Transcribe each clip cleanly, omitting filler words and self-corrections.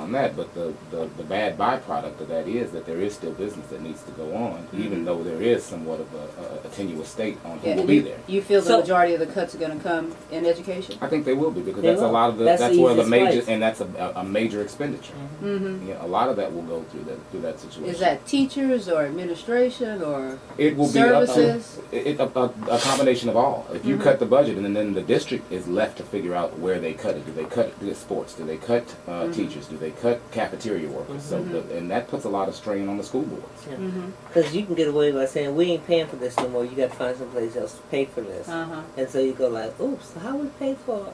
on that, but the bad byproduct of that is that there is still business that needs to go on, even though there is somewhat of a tenuous state on who will be there. You feel the majority of the cuts are going to come in education? I think they will be, because that's a lot of that's where the major, and that's a major expenditure. Yeah, a lot of that will go through that situation. Is that teachers or administration or it will services? Be a combination of all. If you cut the budget, and then the district is left to figure out where they cut it. Do they cut sports? Do they cut teachers? Do they cut cafeteria workers? So and that puts a lot of strain on the school boards. Because you can get away by saying, we ain't paying for this no more. You got to find someplace else to pay for this. And so you go like, oops, how we pay for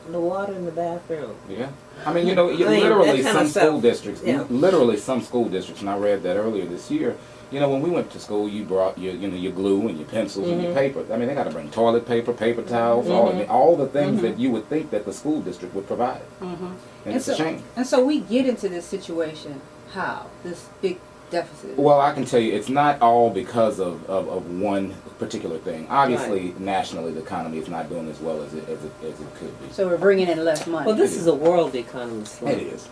the water in the bathroom? Yeah. I mean, literally some school districts, literally some school districts, and I read that earlier this year, when we went to school, you brought your glue and your pencils and your paper. I mean, they got to bring toilet paper, paper towels, all the things that you would think that the school district would provide. And it's a shame. And so we get into this situation, how? This big deficit? Well, I can tell you, it's not all because of one particular thing. Obviously, nationally, the economy is not doing as well as it could be. So we're bringing in less money. Well, this is a world economy slump. It is.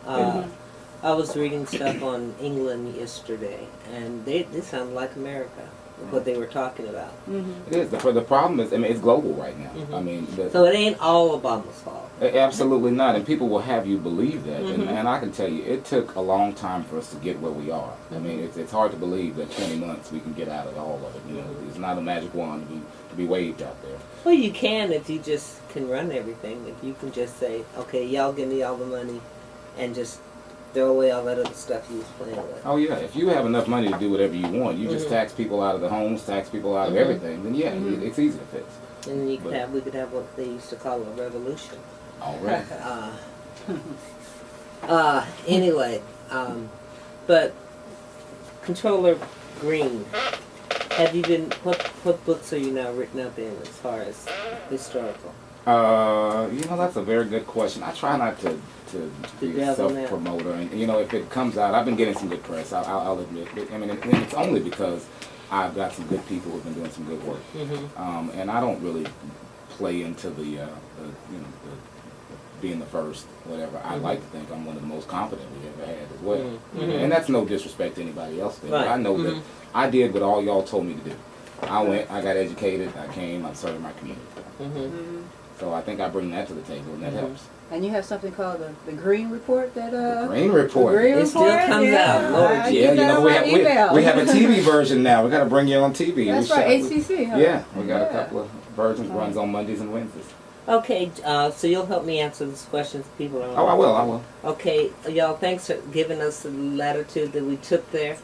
I was reading stuff on England yesterday, and they sound like America, what they were talking about. It is. The problem is, I mean, it's global right now. I mean, so it ain't all Obama's fault. Absolutely not, and people will have you believe that. And I can tell you, it took a long time for us to get where we are. I mean, it's hard to believe that 20 months we can get out of all of it. It's not a magic wand to be waved out there. Well, you can if you just can run everything. If you can just say, okay, y'all give me all the money, and just throw away all that other stuff you was playing with. Oh yeah, if you have enough money to do whatever you want, you just tax people out of the homes, tax people out of everything, then it's easy to fix. And then we could have what they used to call a revolution. All right. Anyway, but Controller Green, have you been? What books are you now written up in as far as historical? That's a very good question. I try not to be a self-promoter, and if it comes out, I've been getting some good press. I'll admit. I mean, and it's only because I've got some good people who've been doing some good work, and I don't really play into the being the first, whatever. I like to think I'm one of the most competent we ever had as well, and that's no disrespect to anybody else there. But I know that I did what all y'all told me to do. I went, I got educated, I came, I served my community. So I think I bring that to the table, and that helps. And you have something called the Green Report that the Green Report. It still comes out. Lord, we have a TV version now. We got to bring you on TV. That's right, HCC. Huh? Yeah, we got a couple of versions. Runs on Mondays and Wednesdays. Okay, so you'll help me answer these questions people don't know. Oh, I will. Okay, y'all, thanks for giving us the latitude that we took there.